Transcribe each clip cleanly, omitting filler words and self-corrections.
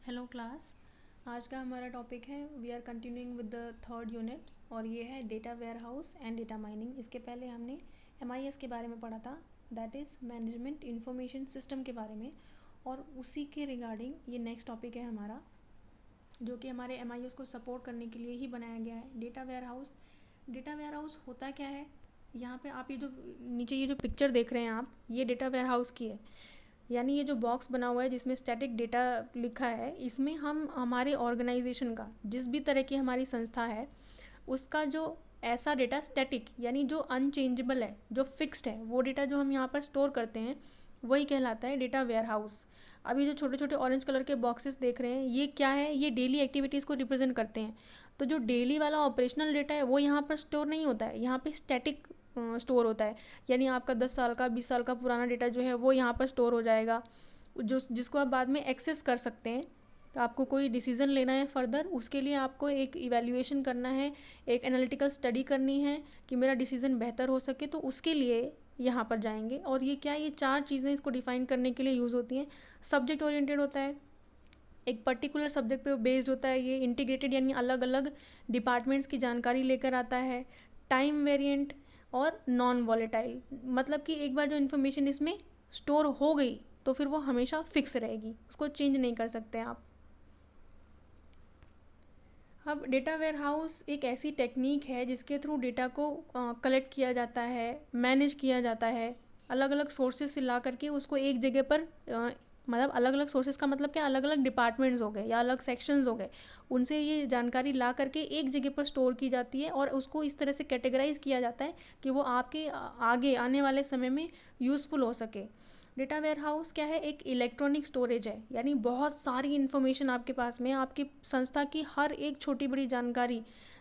Hello class. आज का हमारा टॉपिक है we are continuing with the third unit और ये है data warehouse and data mining. इसके पहले हमने MIS के बारे में पढ़ा था, that is management information system के बारे में, और उसी के रिगार्डिंग ये नेक्स्ट टॉपिक है हमारा, जो कि हमारे MIS को सपोर्ट करने के लिए ही बनाया गया है। Data warehouse, data warehouse होता क्या है? यहाँ पे आप ये जो नीचे ये जो पिक्चर देख रहे हैं आप, ये डेटा वेयर हाउस की है। यानी ये जो बॉक्स बना हुआ है जिसमें स्टैटिक डेटा लिखा है, इसमें हम हमारे ऑर्गेनाइजेशन का, जिस भी तरह की हमारी संस्था है, उसका जो ऐसा डेटा स्टैटिक यानी जो अनचेंजेबल है, जो फिक्स्ड है, वो डेटा जो हम यहाँ पर स्टोर करते हैं वही कहलाता है डेटा वेयर हाउस। अभी जो छोटे छोटे ऑरेंज कलर के बॉक्सेस देख रहे हैं, ये क्या है? ये डेली एक्टिविटीज़ को रिप्रेजेंट करते हैं। तो जो डेली वाला ऑपरेशनल डेटा है वो यहाँ पर स्टोर नहीं होता है, यहाँ पे स्टैटिक स्टोर होता है। यानी आपका 10 साल का 20 साल का पुराना डेटा जो है वो यहाँ पर स्टोर हो जाएगा, जिसको आप बाद में एक्सेस कर सकते हैं। तो आपको कोई डिसीज़न लेना है फर्दर, उसके लिए आपको एक इवैल्यूएशन करना है, एक एनालिटिकल स्टडी करनी है कि मेरा डिसीज़न बेहतर हो सके, तो उसके लिए यहाँ पर जाएंगे। और ये क्या, ये 4 चीज़ें इसको डिफ़ाइन करने के लिए यूज़ होती हैं। सब्जेक्ट ओरिएंटेड होता है, एक पर्टिकुलर सब्जेक्ट पे बेस्ड होता है। ये इंटीग्रेटेड यानी अलग अलग डिपार्टमेंट्स की जानकारी लेकर आता है। टाइम वेरिएंट और नॉन वॉलेटाइल, मतलब कि एक बार जो इन्फॉर्मेशन इसमें स्टोर हो गई तो फिर वो हमेशा फिक्स रहेगी, उसको चेंज नहीं कर सकते आप। अब डेटा वेयर हाउस एक ऐसी टेक्निक है जिसके थ्रू डेटा को कलेक्ट किया जाता है, मैनेज किया जाता है, अलग अलग सोर्सेज से ला करके उसको एक जगह पर मतलब अलग अलग सोर्सेज का मतलब क्या, अलग अलग डिपार्टमेंट्स हो गए या अलग सेक्शंस हो गए, उनसे ये जानकारी ला करके एक जगह पर स्टोर की जाती है और उसको इस तरह से कैटेगराइज किया जाता है कि वो आपके आगे आने वाले समय में यूज़फुल हो सके। डेटा वेयर हाउस क्या है? एक इलेक्ट्रॉनिक स्टोरेज है, यानी बहुत सारी इन्फॉर्मेशन आपके पास में, आपकी संस्था की हर एक छोटी बड़ी जानकारी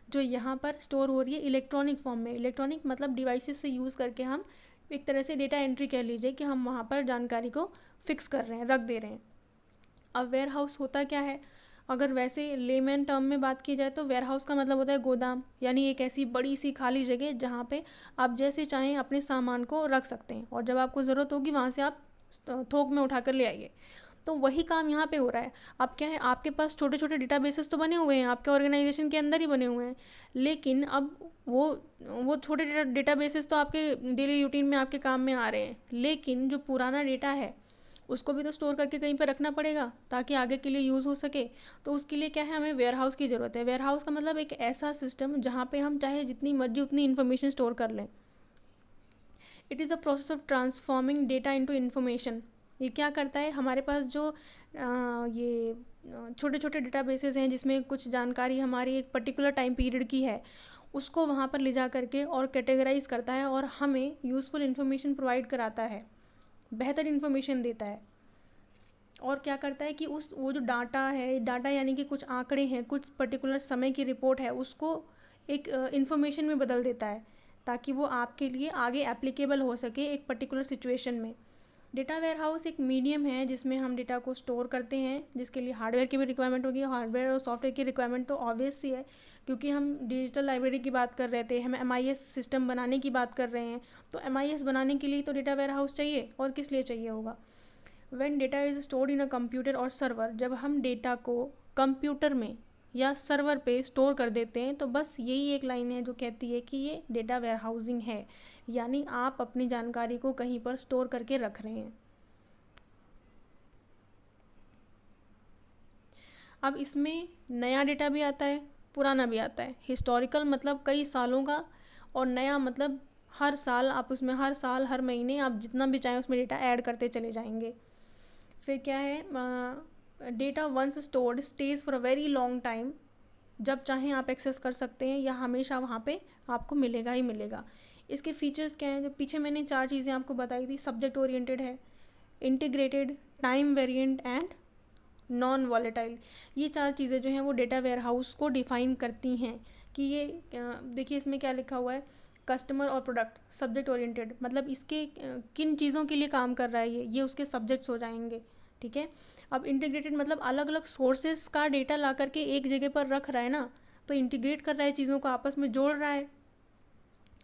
जो यहाँ पर स्टोर हो रही है इलेक्ट्रॉनिक फॉर्म में। इलेक्ट्रॉनिक मतलब डिवाइसेस से यूज़ करके हम एक तरह से डेटा एंट्री कह लीजिए कि हम वहाँ पर जानकारी को फिक्स कर रहे हैं, रख दे रहे हैं। अब वेयर हाउस होता क्या है? अगर वैसे लेमैन टर्म में बात की जाए तो वेयर हाउस का मतलब होता है गोदाम, यानी एक ऐसी बड़ी सी खाली जगह जहाँ पे आप जैसे चाहें अपने सामान को रख सकते हैं और जब आपको ज़रूरत होगी वहाँ से आप थोक में उठा कर ले आइए। तो वही काम यहाँ पे हो रहा है। अब क्या है, आपके पास छोटे छोटे डेटाबेसेस तो बने हुए हैं, आपके ऑर्गेनाइजेशन के अंदर ही बने हुए हैं, लेकिन अब वो छोटे डेटाबेसेस तो आपके डेली रूटीन में आपके काम में आ रहे हैं, लेकिन जो पुराना डेटा है उसको भी तो स्टोर करके कहीं पर रखना पड़ेगा ताकि आगे के लिए यूज़ हो सके। तो उसके लिए क्या है, हमें वेयर हाउस की ज़रूरत है। वेयर हाउस का मतलब एक ऐसा सिस्टम जहाँ पे हम चाहे जितनी मर्जी उतनी इन्फॉर्मेशन स्टोर कर लें। It is a process of transforming data into information. ये क्या करता है, हमारे पास जो ये छोटे छोटे डेटाबेसेस हैं जिसमें कुछ जानकारी हमारी एक पर्टिकुलर टाइम पीरियड की है, उसको वहाँ पर ले जा करके और कैटेगराइज करता है और हमें यूज़फुल इन्फॉर्मेशन प्रोवाइड कराता है, बेहतर इन्फॉर्मेशन देता है। और क्या करता है कि उस वो जो डाटा है, डाटा यानी कि कुछ आंकड़े हैं, कुछ पर्टिकुलर समय की रिपोर्ट है, उसको एक इन्फॉर्मेशन में बदल देता है ताकि वो आपके लिए आगे एप्लीकेबल हो सके एक पर्टिकुलर सिचुएशन में। डेटा वेयर हाउस एक मीडियम है जिसमें हम डेटा को स्टोर करते हैं, जिसके लिए हार्डवेयर की भी रिक्वायरमेंट होगी। हार्डवेयर और सॉफ्टवेयर की रिक्वायरमेंट तो ऑब्वियस सी है, क्योंकि हम डिजिटल लाइब्रेरी की बात कर रहे थे, हम MIS सिस्टम बनाने की बात कर रहे हैं, तो MIS बनाने के लिए तो डेटा वेयर हाउस चाहिए, और किस लिए चाहिए होगा। When data is stored in a computer और सर्वर, जब हम डेटा को कंप्यूटर में या सर्वर पे स्टोर कर देते हैं तो बस यही एक लाइन है जो कहती है कि ये डेटा वेयर हाउसिंग है, यानी आप अपनी जानकारी को कहीं पर स्टोर करके रख रहे हैं। अब इसमें नया डेटा भी आता है, पुराना भी आता है। हिस्टोरिकल मतलब कई सालों का, और नया मतलब हर साल आप उसमें, हर साल हर महीने आप जितना भी चाहें उसमें डेटा ऐड करते चले जाएंगे। फिर क्या है, data once stored stays for a very long time, जब चाहें आप एक्सेस कर सकते हैं या हमेशा वहाँ पे आपको मिलेगा ही मिलेगा। इसके फीचर्स क्या हैं? जो पीछे मैंने 4 चीज़ें आपको बताई थी, सब्जेक्ट ओरिएंटेड है, integrated, time variant and non volatile. ये 4 चीज़ें जो हैं वो डेटा वेयर हाउस को डिफ़ाइन करती हैं कि ये देखिए इसमें क्या लिखा हुआ है, कस्टमर और प्रोडक्ट, सब्जेक्ट ओरिएंटेड मतलब इसके किन चीज़ों के लिए काम कर रहा है ये उसके सब्जेक्ट्स हो जाएंगे, ठीक है। अब इंटीग्रेटेड मतलब अलग अलग सोर्सेज का डेटा ला करके एक जगह पर रख रहा है ना, तो इंटीग्रेट कर रहा है, चीज़ों को आपस में जोड़ रहा है,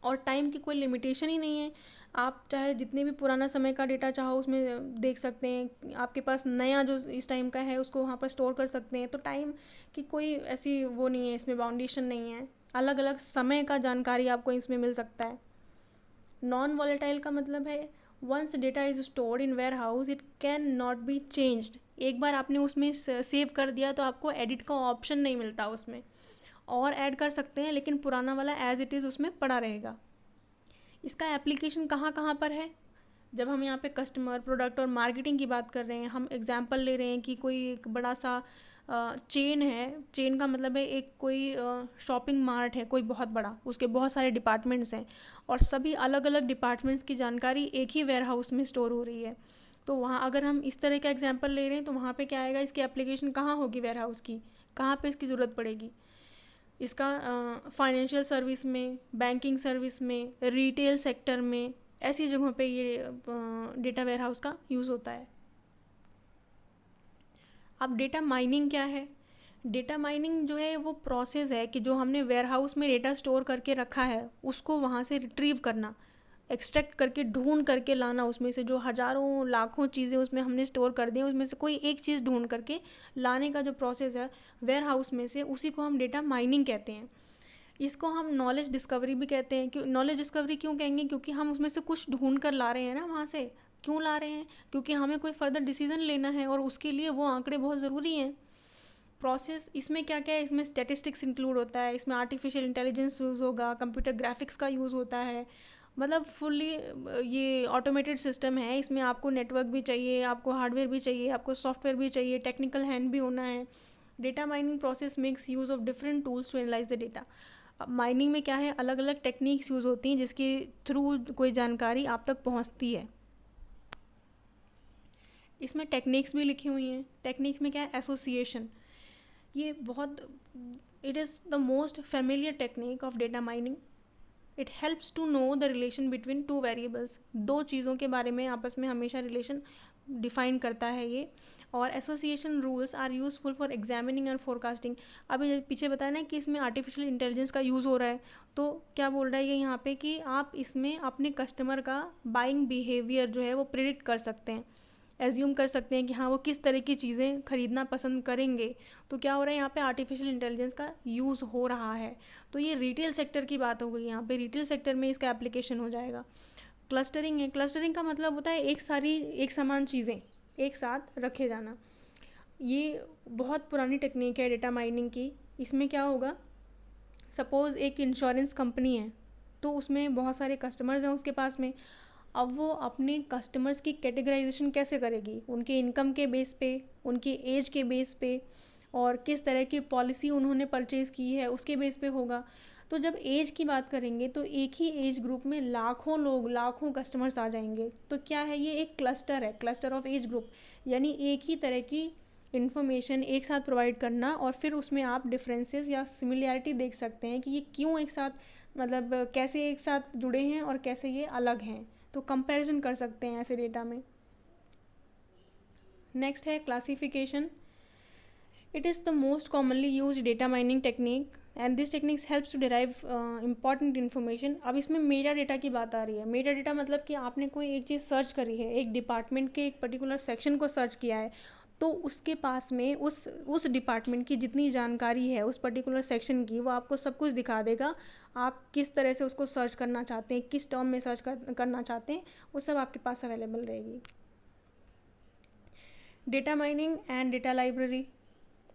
और टाइम की कोई लिमिटेशन ही नहीं है। आप चाहे जितने भी पुराना समय का डेटा चाहो उसमें देख सकते हैं, आपके पास नया जो इस टाइम का है उसको वहाँ पर स्टोर कर सकते हैं। तो टाइम की कोई ऐसी वो नहीं है, इसमें बाउंडेशन नहीं है, अलग अलग समय का जानकारी आपको इसमें मिल सकता है। नॉन वॉलेटाइल का मतलब है once data is stored in warehouse it can not be changed. एक बार आपने उसमें सेव कर दिया तो आपको एडिट का ऑप्शन नहीं मिलता उसमें, और ऐड कर सकते हैं लेकिन पुराना वाला एज इट इज़ उसमें पड़ा रहेगा। इसका एप्लीकेशन कहाँ कहाँ पर है? जब हम यहाँ पे कस्टमर, प्रोडक्ट और मार्केटिंग की बात कर रहे हैं, हम एग्जांपल ले रहे हैं कि कोई एक बड़ा सा चेन है। चेन का मतलब है एक कोई शॉपिंग मार्ट है कोई बहुत बड़ा, उसके बहुत सारे डिपार्टमेंट्स हैं और सभी अलग अलग डिपार्टमेंट्स की जानकारी एक ही वेयर हाउस में स्टोर हो रही है। तो वहाँ अगर हम इस तरह का एग्जांपल ले रहे हैं तो वहाँ पे क्या आएगा, इसकी एप्लीकेशन कहाँ होगी वेयर हाउस की, कहाँ पे इसकी ज़रूरत पड़ेगी? इसका फाइनेंशियल सर्विस में, बैंकिंग सर्विस में, रिटेल सेक्टर में, ऐसी जगहों पे ये डेटा वेयर हाउस का यूज़ होता है। अब डेटा माइनिंग क्या है? डेटा माइनिंग जो है वो प्रोसेस है कि जो हमने वेयर हाउस में डेटा स्टोर करके रखा है उसको वहाँ से रिट्रीव करना, एक्सट्रैक्ट करके ढूंढ करके लाना, उसमें से जो हज़ारों लाखों चीज़ें उसमें हमने स्टोर कर दी हैं उसमें से कोई एक चीज़ ढूंढ करके लाने का जो प्रोसेस है वेयर हाउस में से, उसी को हम डेटा माइनिंग कहते हैं। इसको हम नॉलेज डिस्कवरी भी कहते हैं। क्यों नॉलेज डिस्कवरी क्यों कहेंगे? क्योंकि हम उसमें से कुछ ढूंढ कर ला रहे हैं ना वहाँ से। क्यों ला रहे हैं? क्योंकि हमें कोई फर्दर डिसीजन लेना है और उसके लिए वो आंकड़े बहुत ज़रूरी हैं। प्रोसेस इसमें क्या क्या है, इसमें स्टैटिस्टिक्स इंक्लूड होता है, इसमें आर्टिफिशियल इंटेलिजेंस यूज़ होगा, कंप्यूटर ग्राफिक्स का यूज़ होता है, मतलब फुल्ली ये ऑटोमेटेड सिस्टम है। इसमें आपको नेटवर्क भी चाहिए, आपको हार्डवेयर भी चाहिए, आपको सॉफ्टवेयर भी चाहिए, टेक्निकल हैंड भी होना है। Data mining process makes use of different tools to analyse the data. अब माइनिंग में क्या है, अलग अलग टेक्निक्स यूज़ होती हैं जिसके थ्रू कोई जानकारी आप तक पहुंचती है। इसमें टेक्निक्स भी लिखी हुई हैं। टेक्निक्स में क्या है, एसोसिएशन, ये बहुत, it is the most familiar technique of data mining. It helps to know the relation between two variables. दो चीज़ों के बारे में आपस में हमेशा रिलेशन डिफाइन करता है ये। और association rules are useful for examining and forecasting. अभी पीछे बताया ना कि इसमें आर्टिफिशियल इंटेलिजेंस का यूज़ हो रहा है, तो क्या बोल रहा है ये यहाँ पे कि आप इसमें अपने कस्टमर का बाइंग बिहेवियर जो है वो प्रिडिक्ट कर सकते हैं, एज्यूम कर सकते हैं कि हाँ वो किस तरह की चीज़ें खरीदना पसंद करेंगे। तो क्या हो रहा है यहाँ पे, आर्टिफिशियल इंटेलिजेंस का यूज़ हो रहा है। तो ये रिटेल सेक्टर की बात हो गई, यहाँ पे रिटेल सेक्टर में इसका एप्लीकेशन हो जाएगा। क्लस्टरिंग है। क्लस्टरिंग का मतलब होता है एक समान चीज़ें एक साथ रखे जाना। ये बहुत पुरानी टेक्निक है डेटा माइनिंग की। इसमें क्या होगा, सपोज़ एक इंश्योरेंस कंपनी है तो उसमें बहुत सारे कस्टमर्स हैं उसके पास में। अब वो अपने कस्टमर्स की कैटेगराइजेशन कैसे करेगी, उनके इनकम के बेस पे, उनकी एज के बेस पे, और किस तरह की पॉलिसी उन्होंने परचेज़ की है उसके बेस पे होगा। तो जब एज की बात करेंगे तो एक ही एज ग्रुप में लाखों लोग, लाखों कस्टमर्स आ जाएंगे। तो क्या है, ये एक क्लस्टर है, क्लस्टर ऑफ एज ग्रुप, यानी एक ही तरह की इन्फॉर्मेशन एक साथ प्रोवाइड करना। और फिर उसमें आप डिफरेंसेस या सिमिलैरिटी देख सकते हैं कि ये क्यों एक साथ, मतलब कैसे एक साथ जुड़े हैं और कैसे ये अलग हैं। तो कंपैरिजन कर सकते हैं ऐसे डेटा में। नेक्स्ट है classification. It is the most commonly use data mining technique and this techniques helps to derive important information. अब इसमें मेटा डेटा की बात आ रही है। मेटा डेटा मतलब कि आपने कोई एक चीज़ सर्च करी है, एक डिपार्टमेंट के एक पर्टिकुलर सेक्शन को सर्च किया है, तो उसके पास में उस डिपार्टमेंट की जितनी जानकारी है उस पर्टिकुलर सेक्शन की, वो आपको सब कुछ दिखा देगा। आप किस तरह से उसको सर्च करना चाहते हैं, किस टर्म में सर्च करना चाहते हैं, वो सब आपके पास अवेलेबल रहेगी। Data mining and data library.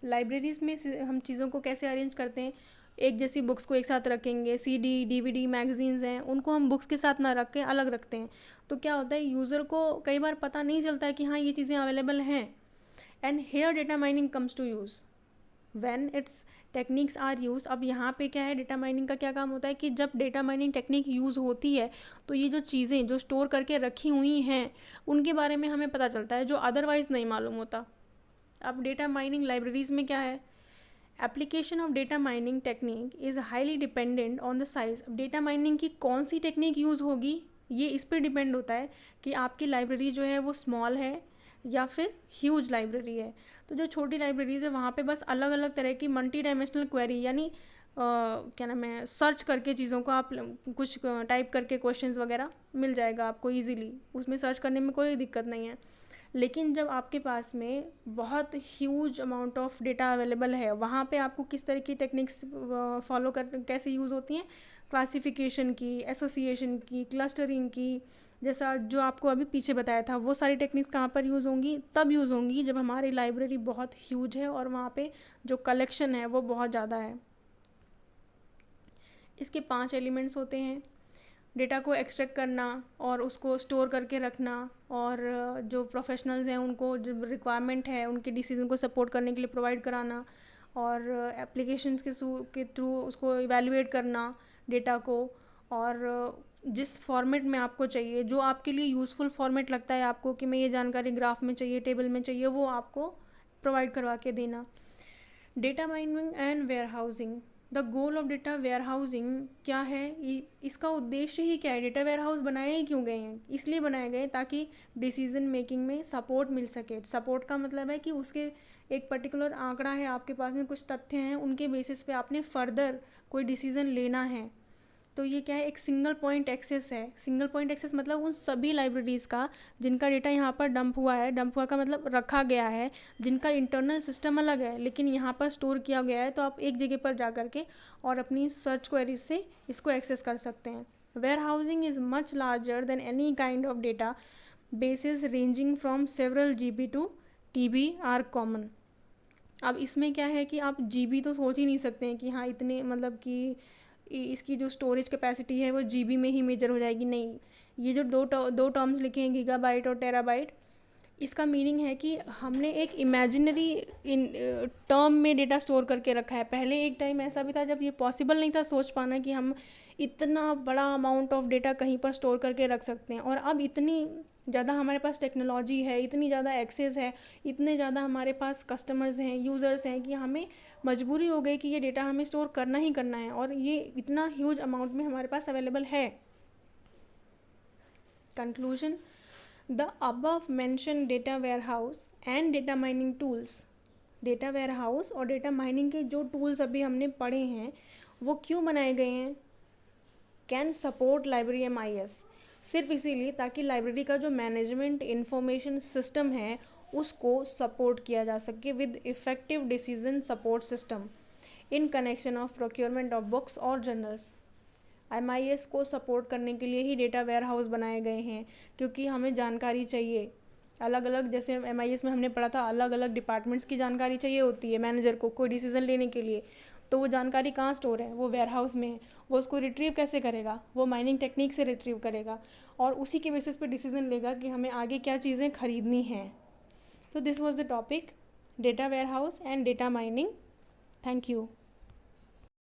Libraries में हम चीज़ों को कैसे अरेंज करते हैं, एक जैसी बुक्स को एक साथ रखेंगे। सीडी, डीवीडी, मैगजीन्स हैं, उनको हम बुक्स के साथ ना रख के अलग रखते हैं। तो क्या होता है, यूज़र को कई बार पता नहीं चलता है कि हाँ ये चीज़ें अवेलेबल हैं। And here data mining comes to use when its techniques are use. अब यहाँ पे क्या है, डेटा माइनिंग का क्या काम होता है कि जब डेटा माइनिंग टेक्निक यूज़ होती है तो ये जो चीज़ें जो स्टोर करके रखी हुई हैं उनके बारे में हमें पता चलता है जो अदरवाइज़ नहीं मालूम होता। अब डेटा माइनिंग लाइब्रेरीज़ में क्या है, application of data mining technique is highly dependent on the size. अब डेटा माइनिंग की कौन सी टेक्निक यूज़ होगी ये इस पर डिपेंड होता है कि आपकी लाइब्रेरी जो है वो स्मॉल है या फिर ह्यूज लाइब्रेरी है। तो जो छोटी लाइब्रेरीज है वहाँ पे बस अलग अलग तरह की मल्टी डायमेंशनल क्वेरी, यानी क्या नाम है, सर्च करके चीज़ों को आप कुछ टाइप करके क्वेश्चंस वगैरह मिल जाएगा आपको इजीली, उसमें सर्च करने में कोई दिक्कत नहीं है। लेकिन जब आपके पास में बहुत huge amount of data available है, वहाँ पे आपको किस तरह की टेक्निक्स फॉलो कर कैसे यूज़ होती हैं, क्लासिफिकेशन की, एसोसिएशन की, क्लस्टरिंग की, जैसा जो आपको अभी पीछे बताया था, वो सारी टेक्निक्स कहाँ पर यूज़ होंगी, तब यूज़ होंगी जब हमारी लाइब्रेरी बहुत ह्यूज है और वहाँ पे जो कलेक्शन है वो बहुत ज़्यादा है। इसके 5 एलिमेंट्स होते हैं। डेटा को एक्सट्रैक्ट करना और उसको स्टोर करके रखना, और जो प्रोफेशनल्स हैं उनको जो रिक्वायरमेंट है उनके डिसीजन को सपोर्ट करने के लिए प्रोवाइड कराना, और एप्लीकेशंस के थ्रू उसको इवैल्यूएट करना डेटा को, और जिस फॉर्मेट में आपको चाहिए, जो आपके लिए यूज़फुल फॉर्मेट लगता है आपको कि मैं ये जानकारी ग्राफ में चाहिए, टेबल में चाहिए, वो आपको प्रोवाइड करवा के देना। Data mining and warehousing. The goal of data warehousing क्या है, इसका उद्देश्य ही क्या है, डेटा वेयर हाउस बनाए ही क्यों गए हैं, इसलिए बनाए गए ताकि डिसीजन मेकिंग में सपोर्ट मिल सके। सपोर्ट का मतलब है कि उसके एक पर्टिकुलर आंकड़ा है, आपके पास में कुछ तथ्य हैं, उनके बेसिस पे आपने फर्दर कोई डिसीजन लेना है। तो ये क्या है, एक सिंगल पॉइंट एक्सेस है। सिंगल पॉइंट एक्सेस मतलब उन सभी लाइब्रेरीज़ का जिनका डेटा यहाँ पर डंप हुआ है, डंप हुआ का मतलब रखा गया है, जिनका इंटरनल सिस्टम अलग है लेकिन यहाँ पर स्टोर किया गया है, तो आप एक जगह पर जा कर के और अपनी सर्च क्वेरीज से इसको एक्सेस कर सकते हैं। Warehousing is much larger than any kind of data basis ranging from several GB to TB are common. अब इसमें क्या है कि आप GB तो सोच ही नहीं सकते हैं कि हाँ इतने, मतलब कि इसकी जो स्टोरेज कैपेसिटी है वो GB में ही मेजर हो जाएगी, नहीं। ये जो दो टर्म्स लिखे हैं, गीगाबाइट और टेराबाइट, इसका मीनिंग है कि हमने एक इमेजिनरी टर्म में डेटा स्टोर करके रखा है। पहले एक टाइम ऐसा भी था जब ये पॉसिबल नहीं था सोच पाना कि हम इतना बड़ा अमाउंट ऑफ डेटा कहीं पर स्टोर करके रख सकते हैं, और अब इतनी ज़्यादा हमारे पास टेक्नोलॉजी है, इतनी ज़्यादा एक्सेस है, इतने ज़्यादा हमारे पास कस्टमर्स हैं, यूज़र्स हैं, कि हमें मजबूरी हो गई कि ये डेटा हमें स्टोर करना ही करना है, और ये इतना ह्यूज अमाउंट में हमारे पास अवेलेबल है। Conclusion, the above mention data warehouse and data mining tools, data warehouse और डेटा माइनिंग के जो टूल्स अभी हमने पढ़े हैं वो क्यों बनाए गए हैं, कैन सपोर्ट लाइब्रेरी MIS, सिर्फ इसीलिए ताकि लाइब्रेरी का जो मैनेजमेंट इंफॉर्मेशन सिस्टम है उसको सपोर्ट किया जा सके with effective decision support system in connection of procurement of books और जर्नल्स। MIS को सपोर्ट करने के लिए ही डेटा वेयर हाउस बनाए गए हैं, क्योंकि हमें जानकारी चाहिए अलग अलग, जैसे MIS में हमने पढ़ा था अलग अलग डिपार्टमेंट्स की जानकारी चाहिए होती है मैनेजर को कोई डिसीज़न लेने के लिए। तो वो जानकारी कहाँ स्टोर है, वो वेयर हाउस में है। वो उसको रिट्रीव कैसे करेगा, वो माइनिंग टेक्निक से रिट्रीव करेगा, और उसी के बेसिस पे डिसीज़न लेगा कि हमें आगे क्या चीज़ें खरीदनी हैं। तो this was the topic, data warehouse and data mining. Thank you.